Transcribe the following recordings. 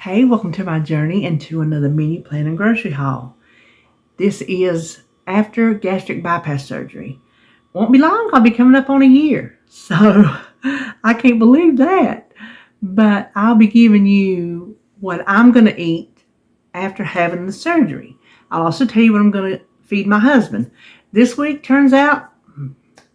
Hey, welcome to my journey into another mini plan and grocery haul. This is after gastric bypass surgery. Won't be long, I'll be coming up on a year. So I can't believe that. But I'll be giving you what I'm going to eat after having the surgery. I'll also tell you what I'm going to feed my husband. This week turns out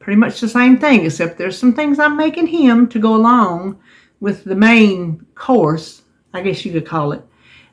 pretty much the same thing, except there's some things I'm making him to go along with the main course, I guess you could call it,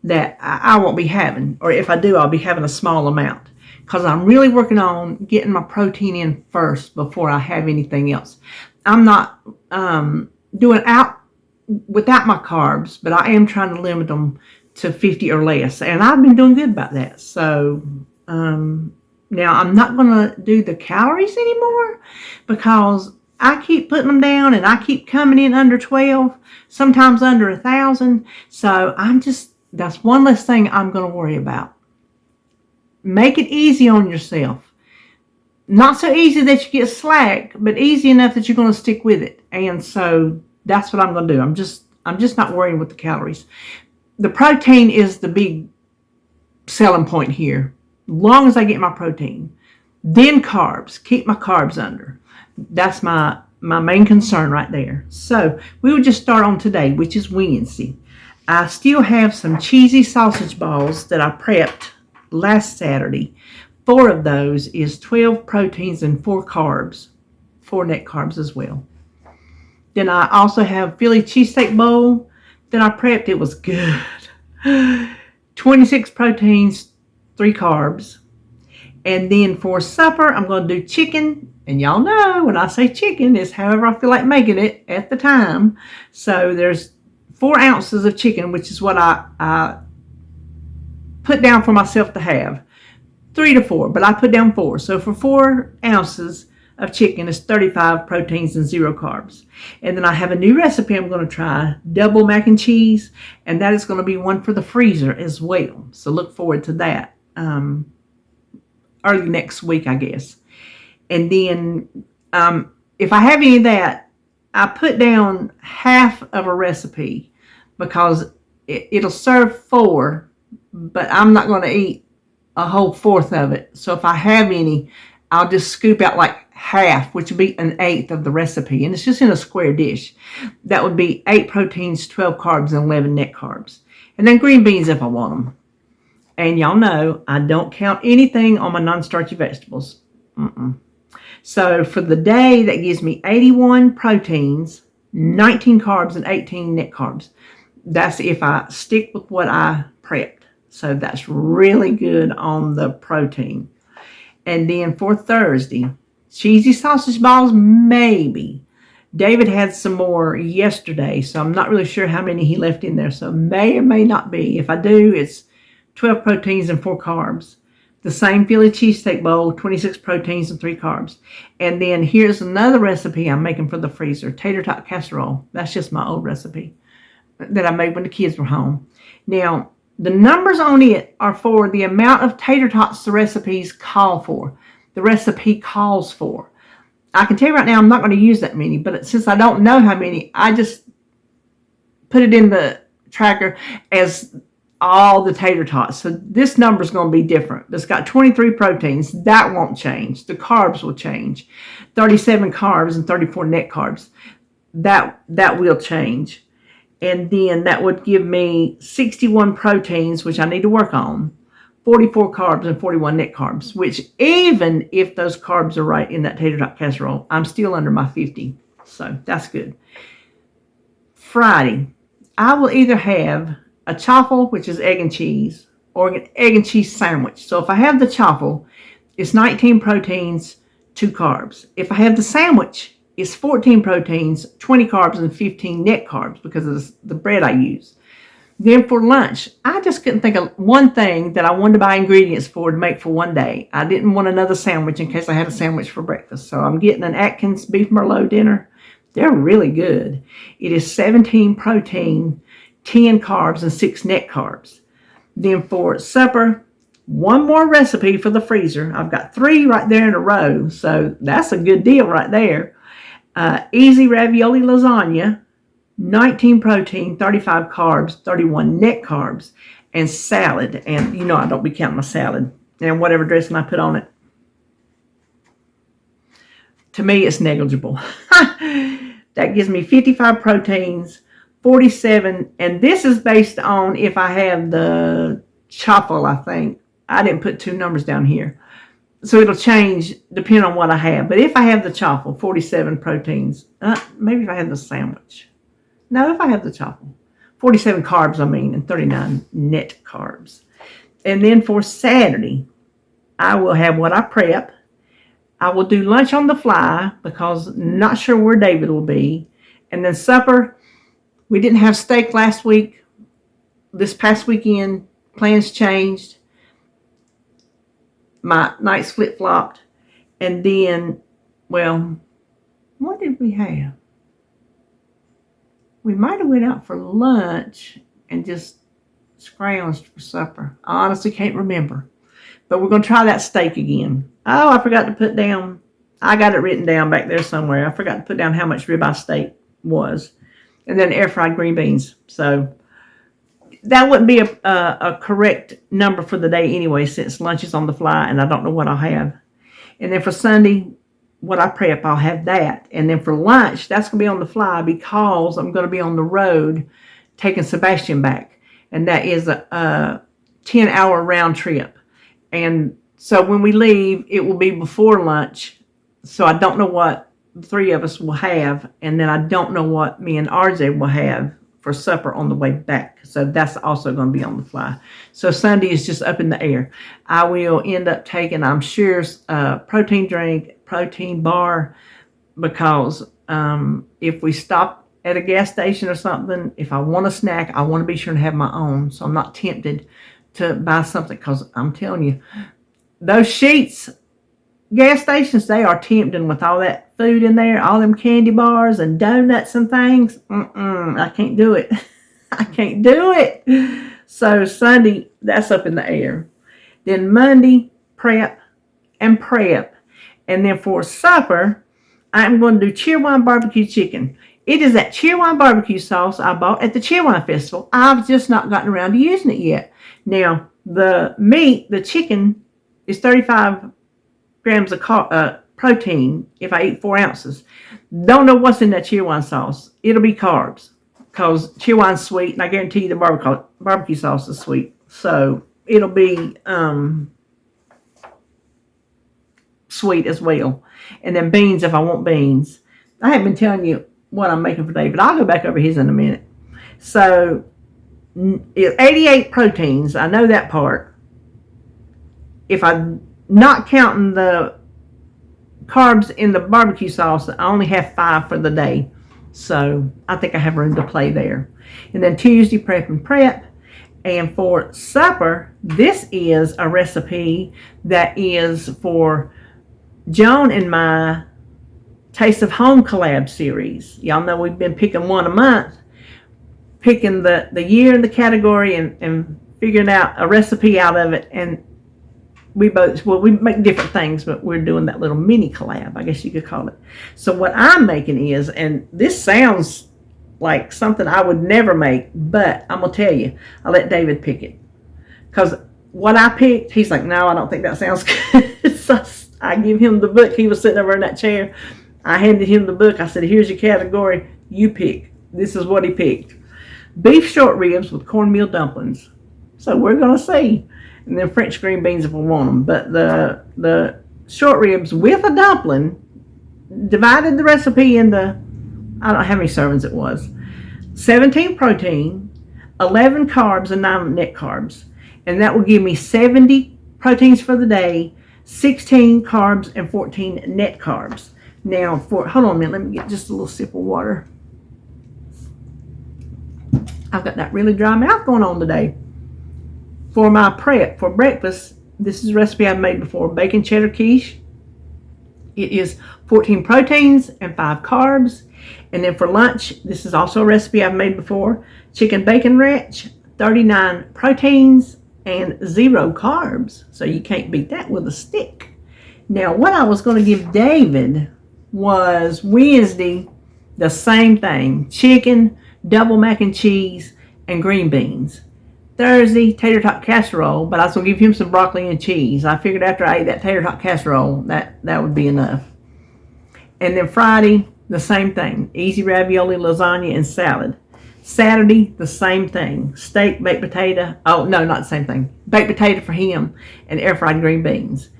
that I won't be having. Or if I do, I'll be having a small amount. Because I'm really working on getting my protein in first before I have anything else. I'm not doing out without my carbs, but I am trying to limit them to 50 or less. And I've been doing good about that. So now I'm not going to do the calories anymore because I keep putting them down and I keep coming in under 12, sometimes under 1,000. So that's one less thing I'm going to worry about. Make it easy on yourself. Not so easy that you get slack, but easy enough that you're going to stick with it. And so that's what I'm going to do. I'm just not worrying with the calories. The protein is the big selling point here. Long as I get my protein. Then carbs. Keep my carbs under. That's my main concern right there. So we would just start on today, which is Wednesday. I still have some cheesy sausage balls that I prepped last Saturday. 4 of those is 12 proteins and 4 carbs. 4 net carbs as well. Then I also have Philly cheesesteak bowl that I prepped. It was good. 26 proteins, 3 carbs. And then for supper, I'm going to do chicken. And y'all know when I say chicken, it's however I feel like making it at the time. So there's 4 ounces of chicken, which is what I put down for myself to have. 3 to 4, but I put down 4. So for 4 ounces of chicken is 35 proteins and 0 carbs. And then I have a new recipe I'm going to try, double mac and cheese. And that is going to be one for the freezer as well. So look forward to that. Early next week, I guess. And then if I have any of that, I put down half of a recipe because it'll serve 4, but I'm not going to eat a whole 1/4 of it. So if I have any, I'll just scoop out like half, which would be 1/8 of the recipe. And it's just in a square dish. That would be 8 proteins, 12 carbs, and 11 net carbs. And then green beans if I want them. And y'all know I don't count anything on my non-starchy vegetables. So for the day, that gives me 81 proteins, 19 carbs, and 18 net carbs. That's if I stick with what I prepped. So that's really good on the protein. And then for Thursday, cheesy sausage balls, maybe. David had some more yesterday, so I'm not really sure how many he left in there. So may or may not be. If I do, it's 12 proteins and 4 carbs. The same Philly cheesesteak bowl, 26 proteins and 3 carbs. And then here's another recipe I'm making for the freezer, tater tot casserole. That's just my old recipe that I made when the kids were home. Now, the numbers on it are for the amount of tater tots the recipes call for. The recipe calls for. I can tell you right now I'm not going to use that many, but since I don't know how many, I just put it in the tracker as all the tater tots. So this number is going to be different. It's got 23 proteins. That won't change. The carbs will change. 37 carbs and 34 net carbs. That will change. And then that would give me 61 proteins, which I need to work on. 44 carbs and 41 net carbs, which even if those carbs are right in that tater tot casserole, I'm still under my 50. So that's good. Friday, I will either have a chaffle, which is egg and cheese, or an egg and cheese sandwich. So if I have the chaffle, it's 19 proteins, 2 carbs. If I have the sandwich, it's 14 proteins, 20 carbs, and 15 net carbs because of the bread I use. Then for lunch, I just couldn't think of one thing that I wanted to buy ingredients for to make for one day. I didn't want another sandwich in case I had a sandwich for breakfast. So I'm getting an Atkins beef merlot dinner. They're really good. It is 17 protein, 10 carbs, and 6 net carbs. Then for supper, one more recipe for the freezer. I've got 3 right there in a row. So that's a good deal right there. Easy ravioli lasagna 19 protein, 35 carbs, 31 net carbs, and salad. And you know I don't be counting my salad and whatever dressing I put on it. To me, it's negligible. That gives me 55 proteins, 47, and this is based on if I have the choffle, I think. I didn't put two numbers down here. So it'll change depending on what I have. But if I have the choffle, 47 proteins. Maybe if I have the sandwich. No, if I have the choffle. 47 carbs, and 39 net carbs. And then for Saturday, I will have what I prep. I will do lunch on the fly because not sure where David will be. And then supper, we didn't have steak last week. This past weekend, plans changed. My nights flip-flopped. And then, well, what did we have? We might have went out for lunch and just scrounged for supper. I honestly can't remember. But we're going to try that steak again. Oh, I forgot to put down, I got it written down back there somewhere. I forgot to put down how much ribeye steak was. And then air fried green beans. So that wouldn't be a correct number for the day anyway, since lunch is on the fly and I don't know what I'll have. And then for Sunday, what I prep, I'll have that. And then for lunch, that's going to be on the fly because I'm going to be on the road taking Sebastian back. And that is a 10-hour round trip. And so when we leave, it will be before lunch. So I don't know what the three of us will have. And then I don't know what me and RJ will have for supper on the way back. So that's also going to be on the fly. So Sunday is just up in the air. I will end up taking, I'm sure, protein drink, protein bar, because if we stop at a gas station or something, if I want a snack, I want to be sure to have my own. So I'm not tempted to buy something, because I'm telling you, those Sheets gas stations, they are tempting with all that food in there, all them candy bars and donuts and things. I can't do it. I can't do it. So Sunday, that's up in the air. Then Monday, prep. And then for supper, I'm going to do Cheerwine barbecue chicken. It is that Cheerwine barbecue sauce I bought at the Cheerwine Festival. I've just not gotten around to using it yet. Now, the meat, the chicken, is 35 grams of protein if I eat 4 ounces. Don't know what's in that Cheerwine sauce. It'll be carbs because Cheerwine's sweet, and I guarantee you the barbecue sauce is sweet. So it'll be sweet as well. And then beans if I want beans. I haven't been telling you what I'm making for David. I'll go back over his in a minute. So 88 proteins. I know that part. If I'm not counting the carbs in the barbecue sauce, I only have 5 for the day. So I think I have room to play there. And then Tuesday, prep. And for supper, this is a recipe that is for Joan and my Taste of Home collab series. Y'all know we've been picking one a month, picking the year and the category and figuring out a recipe out of it. And we make different things, but we're doing that little mini collab, I guess you could call it. So what I'm making is, and this sounds like something I would never make, but I'm going to tell you, I let David pick it. Because what I picked, he's like, no, I don't think that sounds good. So I give him the book. He was sitting over in that chair. I handed him the book. I said, here's your category. You pick. This is what he picked. Beef short ribs with cornmeal dumplings. So we're going to see. And then French green beans if we want them. But the short ribs with a dumpling, divided the recipe into, I don't know how many servings it was. 17 protein, 11 carbs, and 9 net carbs. And that will give me 70 proteins for the day, 16 carbs, and 14 net carbs. Now, hold on a minute, let me get just a little sip of water. I've got that really dry mouth going on today. For my prep, for breakfast, this is a recipe I've made before, bacon cheddar quiche. It is 14 proteins and 5 carbs. And then for lunch, this is also a recipe I've made before, chicken bacon ranch, 39 proteins and 0 carbs. So you can't beat that with a stick. Now, what I was going to give David was Wednesday, the same thing, chicken, double mac and cheese, and green beans. Thursday, tater tot casserole, but I was going to give him some broccoli and cheese. I figured after I ate that tater tot casserole, that would be enough. And then Friday, the same thing. Easy ravioli, lasagna, and salad. Saturday, the same thing. Steak, baked potato. Oh, no, not the same thing. Baked potato for him and air fried green beans.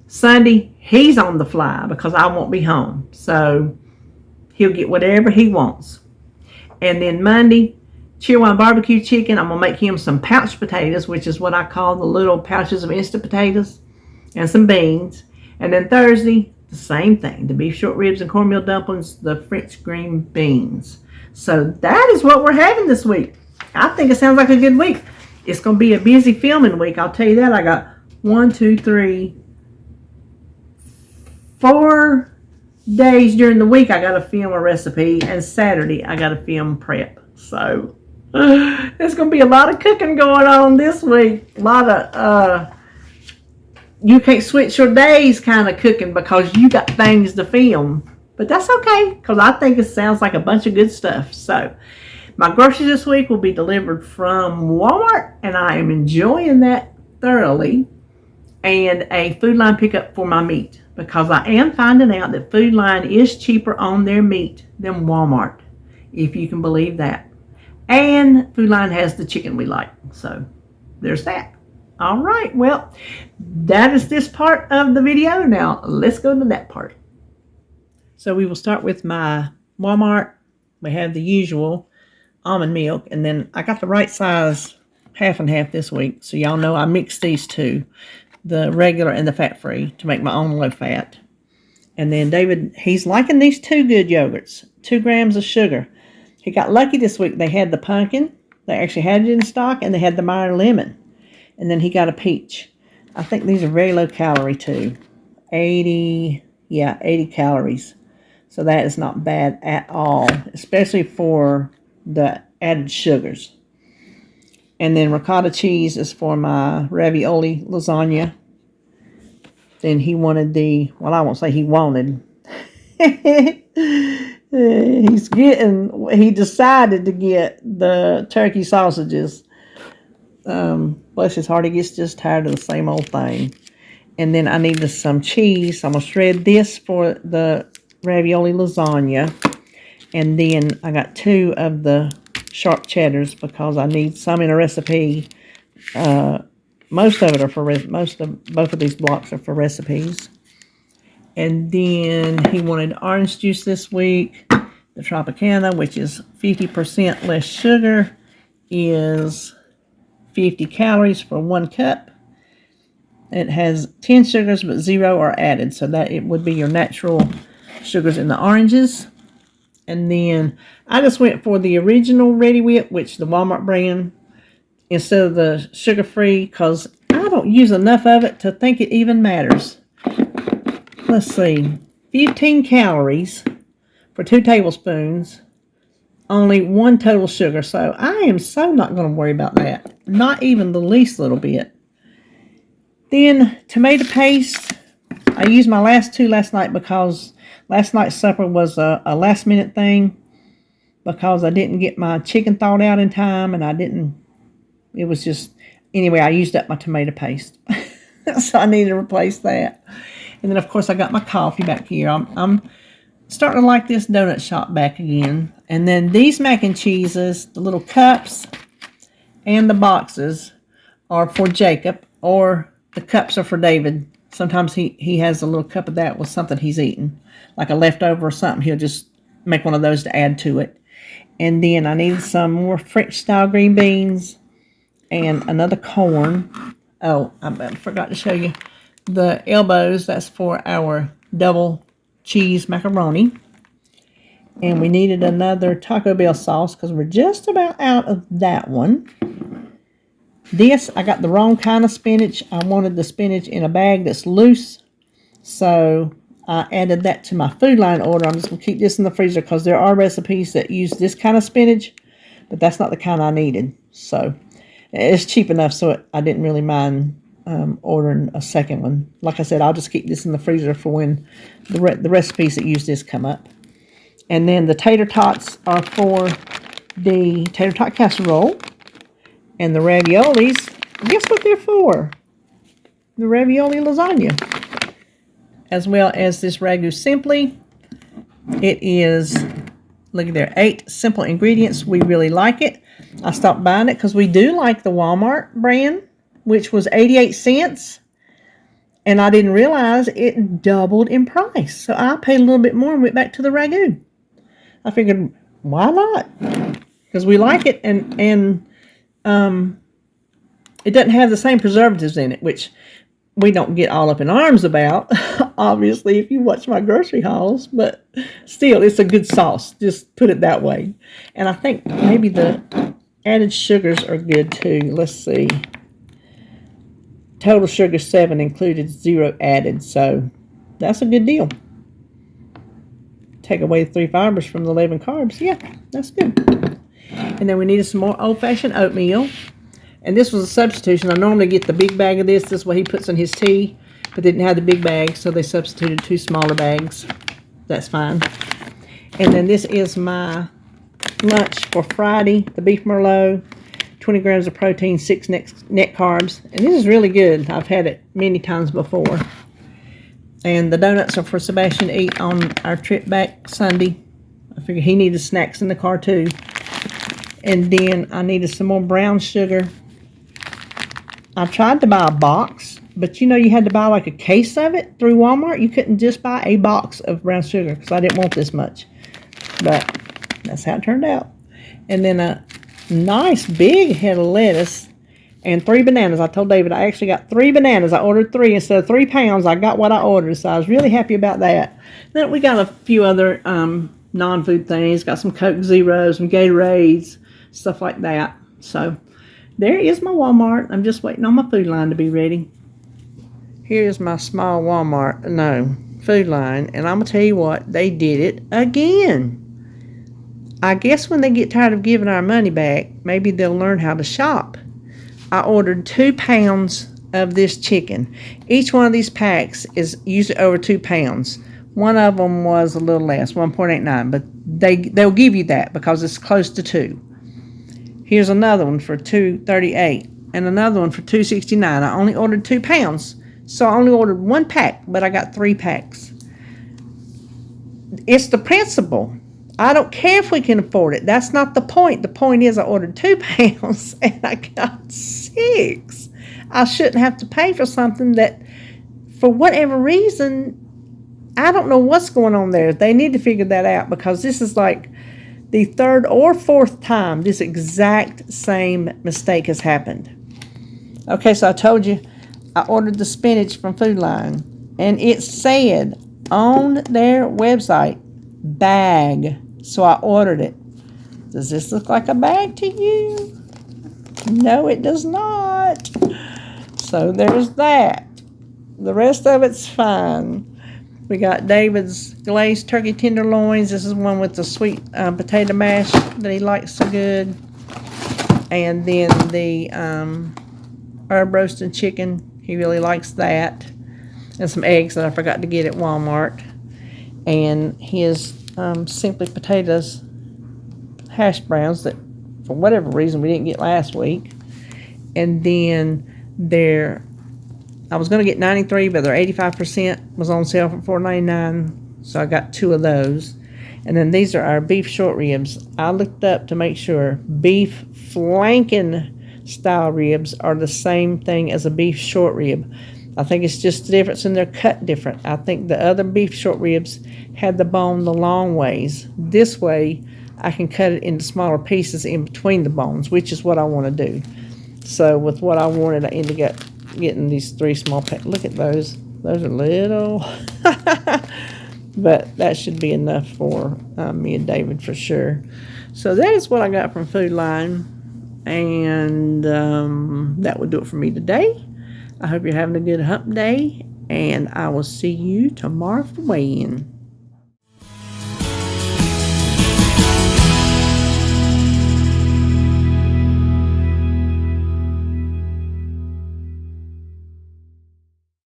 Sunday, he's on the fly because I won't be home. So he'll get whatever he wants. And then Monday, Cheerwine barbecue chicken. I'm going to make him some pouch potatoes, which is what I call the little pouches of instant potatoes, and some beans. And then Thursday, the same thing. The beef short ribs and cornmeal dumplings, the French green beans. So that is what we're having this week. I think it sounds like a good week. It's going to be a busy filming week. I'll tell you that. I got 4 days during the week I got to film a recipe, and Saturday I got to film prep. So there's going to be a lot of cooking going on this week. A lot of you can't switch your days kind of cooking because you got things to film. But that's okay, because I think it sounds like a bunch of good stuff. So my groceries this week will be delivered from Walmart, and I am enjoying that thoroughly. And a Food Line pickup for my meat, because I am finding out that Food Line is cheaper on their meat than Walmart, if you can believe that. And Food Line has the chicken we like. So there's that. All right, well, that is this part of the video. Now let's go to that part. So we will start with my Walmart. We have the usual almond milk, and then I got the right size half and half this week. So y'all know I mixed these two, the regular and the fat-free, to make my own low fat. And then David, he's liking these two good yogurts, 2 grams of sugar. He got lucky this week. They had the pumpkin. They actually had it in stock, and they had the Meyer lemon. And then he got a peach. I think these are very low calorie too. 80 calories. So that is not bad at all, especially for the added sugars. And then ricotta cheese is for my ravioli lasagna. Then he wanted I won't say he wanted. He decided to get the turkey sausages. Bless his heart, he gets just tired of the same old thing. And then I needed some cheese. So I'm going to shred this for the ravioli lasagna. And then I got 2 of the sharp cheddars because I need some in a recipe. Most of it are for both of these blocks are for recipes. And then he wanted orange juice this week. The Tropicana, which is 50% less sugar, is 50 calories for 1 cup. It has 10 sugars, but 0 are added, so that it would be your natural sugars in the oranges. And then I just went for the original Ready Whip, which the Walmart brand, instead of the sugar-free, because I don't use enough of it to think it even matters. Let's see, 15 calories for 2 tablespoons, only 1 total sugar. So I am so not going to worry about that, not even the least little bit. Then tomato paste, I used my last 2 last night because last night's supper was a last minute thing because I didn't get my chicken thawed out in time, and it was just, anyway, I used up my tomato paste. So I need to replace that. And then, of course, I got my coffee back here. I'm starting to like this donut shop back again. And then these mac and cheeses, the little cups and the boxes are for Jacob, or the cups are for David. Sometimes he has a little cup of that with something he's eaten, like a leftover or something. He'll just make one of those to add to it. And then I needed some more French-style green beans and another corn. Oh, I forgot to show you the elbows. That's for our double cheese macaroni. And we needed another Taco Bell sauce because we're just about out of that one. This, I got the wrong kind of spinach. I wanted the spinach in a bag that's loose. So I added that to my Food Line order. I'm just going to keep this in the freezer because there are recipes that use this kind of spinach, but that's not the kind I needed. So it's cheap enough, so I didn't really mind ordering a second one. Like I said, I'll just keep this in the freezer for when the recipes that use this come up. And then the tater tots are for the tater tot casserole and the raviolis. Guess what they're for? The ravioli lasagna. As well as this ragu simply. It is, look at there, 8 simple ingredients. We really like it. I stopped buying it because we do like the Walmart brand, which was 88 cents. And I didn't realize it doubled in price. So I paid a little bit more and went back to the ragu. I figured, why not? Because we like it, and it doesn't have the same preservatives in it, which we don't get all up in arms about, obviously, if you watch my grocery hauls, but still, it's a good sauce. Just put it that way. And I think maybe the added sugars are good too. Let's see. Total sugar 7 included, 0 added, so that's a good deal. Take away the 3 fibers from the 11 carbs. Yeah, that's good. And then we needed some more old-fashioned oatmeal. And this was a substitution. I normally get the big bag of this. This is what he puts in his tea, but didn't have the big bag, so they substituted 2 smaller bags. That's fine. And then this is my lunch for Friday, the beef merlot, 20 grams of protein, 6 net carbs. And this is really good. I've had it many times before. And the donuts are for Sebastian to eat on our trip back Sunday. I figured he needed snacks in the car too. And then I needed some more brown sugar. I tried to buy a box, but you know you had to buy like a case of it through Walmart. You couldn't just buy a box of brown sugar because I didn't want this much. But that's how it turned out. And then a nice big head of lettuce and 3 bananas. I told David I actually got 3 bananas. I ordered 3 instead of 3 pounds. I got what I ordered, so I was really happy about that. Then we got a few other non-food things. Got some Coke Zeros, some Gatorades, stuff like that. So there is my Walmart. I'm just waiting on my food line to be ready. Here's my small Walmart, food line. And I'm going to tell you what, they did it again. I guess when they get tired of giving our money back, maybe they'll learn how to shop. I ordered 2 pounds of this chicken. Each one of these packs is usually over 2 pounds. One of them was a little less, 1.89, but they'll give you that because it's close to 2. Here's another one for $2.38 and another one for $2.69. I only ordered 2 pounds, so I only ordered 1 pack, but I got 3 packs. It's the principle. I don't care if we can afford it. That's not the point. The point is I ordered 2 pounds and I got 6. I shouldn't have to pay for something that, for whatever reason, I don't know what's going on there. They need to figure that out because this is like the 3rd or 4th time this exact same mistake has happened. Okay, so I told you I ordered the spinach from Food Line, and it said on their website, bag. So I ordered it. Does this look like a bag to you? No, it does not. So there's that. The rest of it's fine. We got David's glazed turkey tenderloins. This is one with the sweet potato mash that he likes so good. And then the herb roasted chicken. He really likes that. And some eggs that I forgot to get at Walmart. And his Simply Potatoes hash browns that, for whatever reason, we didn't get last week. And then I was going to get 93, but their 85% was on sale for $4.99, so I got 2 of those. And then these are our beef short ribs. I looked up to make sure beef flanking style ribs are the same thing as a beef short rib. I think it's just the difference in their cut different. I think the other beef short ribs had the bone the long ways. This way, I can cut it into smaller pieces in between the bones, which is what I want to do. So with what I wanted, I ended up getting these 3 small packs. Look at those. Those are little. But that should be enough for me and David for sure. So that is what I got from Food Line. And that would do it for me today. I hope you're having a good hump day. And I will see you tomorrow for weigh-in.